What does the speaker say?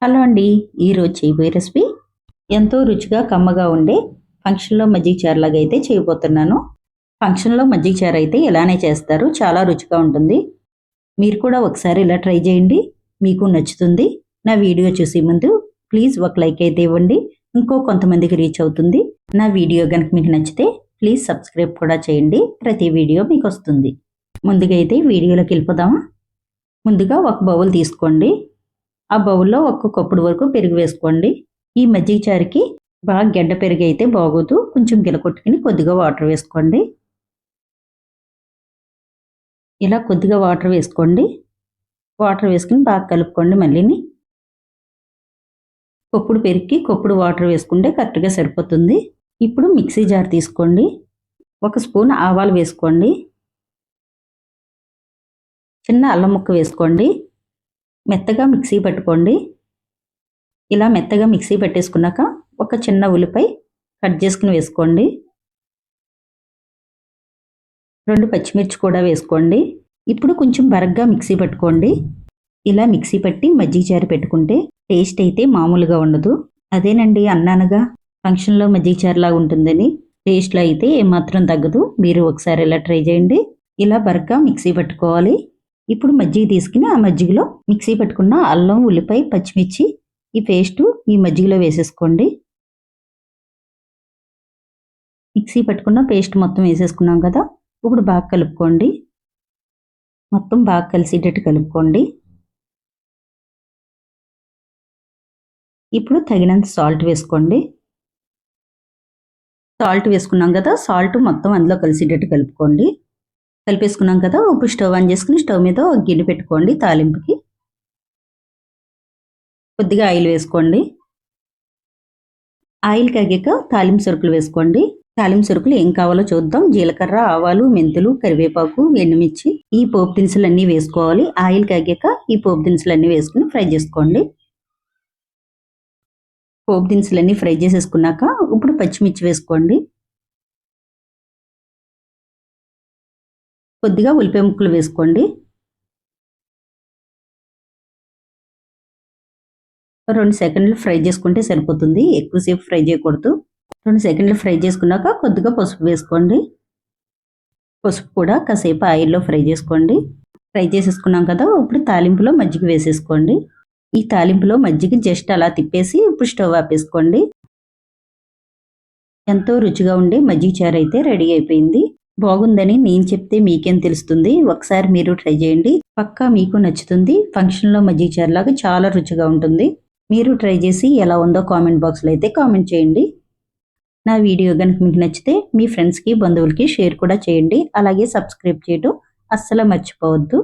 Hello అండి. ఈరోజు చేయబోయే రెసిపీ ఎంతో రుచిగా కమ్మగా ఉండే ఫంక్షన్లో మజ్జిగ చారులాగా అయితే చేయబోతున్నాను. ఫంక్షన్లో మజ్జిగ చారు అయితే ఇలానే చేస్తారు. చాలా రుచిగా ఉంటుంది. మీరు కూడా ఒకసారి ఇలా ట్రై చేయండి. మీకు నచ్చుతుంది. నా వీడియో చూసే ముందు ప్లీజ్ ఒక లైక్ అయితే ఇవ్వండి. ఇంకో కొంతమందికి రీచ్ అవుతుంది. నా వీడియో కనుక మీకు నచ్చితే ప్లీజ్ సబ్స్క్రైబ్ కూడా చేయండి. ప్రతి వీడియో మీకు వస్తుంది. ముందుగా అయితే వీడియోలోకి వెళ్ళిపోదామా. ముందుగా ఒక బౌల్ తీసుకోండి. ఆ బౌల్లో ఒక్క కప్పుడు వరకు పెరుగు వేసుకోండి. ఈ మజ్జిగ చారుకి బాగా గడ్డ పెరుగు అయితే బాగోదు. కొంచెం గిలకొట్టుకుని కొద్దిగా వాటర్ వేసుకోండి. ఇలా కొద్దిగా వాటర్ వేసుకోండి. వాటర్ వేసుకుని బాగా కలుపుకోండి. మళ్ళీని కొప్పుడు పెరిగి కొప్పుడు వాటర్ వేసుకుంటే కరెక్ట్గా సరిపోతుంది. ఇప్పుడు మిక్సీ జార్ తీసుకోండి. ఒక స్పూన్ ఆవాలు వేసుకోండి. చిన్న అల్లం ముక్క వేసుకోండి. మెత్తగా మిక్సీ పట్టుకోండి. ఇలా మెత్తగా మిక్సీ పెట్టేసుకున్నాక ఒక చిన్న ఉల్లిపాయ కట్ చేసుకుని వేసుకోండి. 2 పచ్చిమిర్చి కూడా వేసుకోండి. ఇప్పుడు కొంచెం బరగ్గా మిక్సీ పట్టుకోండి. ఇలా మిక్సీ పట్టి మజ్జిగ చారు పెట్టుకుంటే టేస్ట్ అయితే మామూలుగా ఉండదు. అదేనండి అన్నానుగా ఫంక్షన్లో మజ్జిగ చారులాగా ఉంటుందని. టేస్ట్లో అయితే ఏమాత్రం తగ్గదు. మీరు ఒకసారి ఇలా ట్రై చేయండి. ఇలా బరగ్గా మిక్సీ పట్టుకోవాలి. ఇప్పుడు మజ్జిగ తీసుకుని ఆ మజ్జిగలో మిక్సీ పట్టుకున్న అల్లం, ఉల్లిపాయ, పచ్చిమిర్చి ఈ పేస్టు ఈ మజ్జిగలో వేసేసుకోండి. మిక్సీ పట్టుకున్న పేస్ట్ మొత్తం వేసేసుకున్నాం కదా. ఇప్పుడు బాగా కలుపుకోండి. మొత్తం బాగా కలిసేటట్టు కలుపుకోండి. ఇప్పుడు తగినంత సాల్ట్ వేసుకోండి. సాల్ట్ వేసుకున్నాం కదా. సాల్ట్ మొత్తం అందులో కలిసేటట్టు కలుపుకోండి. కలిపేసుకున్నాం కదా. ఇప్పుడు స్టవ్ ఆన్ చేసుకుని స్టవ్ మీద ఒక గిన్నె పెట్టుకోండి. తాలింపుకి కొద్దిగా ఆయిల్ వేసుకోండి. ఆయిల్ కాగాక తాలింపు సరుకులు వేసుకోండి. తాలింపు సరుకులు ఏం కావాలో చూద్దాం. జీలకర్ర, ఆవాలు, మెంతులు, కరివేపాకు, ఎండుమిర్చి ఈ పోపు దినుసులన్నీ వేసుకోవాలి. ఆయిల్ కాగాక ఈ పోపు దినుసులన్నీ వేసుకుని ఫ్రై చేసుకోండి. పోపు దినుసులన్నీ ఫ్రై చేసేసుకున్నాక ఇప్పుడు పచ్చిమిర్చి వేసుకోండి. కొద్దిగా ఉల్లిపాయ ముక్కలు వేసుకోండి. 2 సెకండ్లు ఫ్రై చేసుకుంటే సరిపోతుంది. ఎక్కువసేపు ఫ్రై చేయకూడదు. 2 సెకండ్లు ఫ్రై చేసుకున్నాక కొద్దిగా పసుపు వేసుకోండి. పసుపు కూడా కాసేపు ఆయిల్లో ఫ్రై చేసుకోండి. ఫ్రై చేసేసుకున్నాం కదా. ఇప్పుడు తాలింపులో మజ్జిగ వేసేసుకోండి. ఈ తాలింపులో మజ్జిగ జస్ట్ అలా తిప్పేసి ఇప్పుడు స్టవ్ ఆపేసుకోండి. ఎంతో రుచిగా ఉండే మజ్జిగ చారు అయితే రెడీ అయిపోయింది. బాగుందని నేను చెప్తే మీకేం తెలుస్తుంది. ఒకసారి మీరు ట్రై చేయండి. పక్కా మీకు నచ్చుతుంది. ఫంక్షన్లో మజ్జిగ చారులాగా చాలా రుచిగా ఉంటుంది. మీరు ట్రై చేసి ఎలా ఉందో కామెంట్ బాక్స్లో అయితే కామెంట్ చేయండి. నా వీడియో కనుక మీకు నచ్చితే మీ ఫ్రెండ్స్కి, బంధువులకి షేర్ కూడా చేయండి. అలాగే సబ్స్క్రైబ్ చేయడం అస్సలు మర్చిపోవద్దు.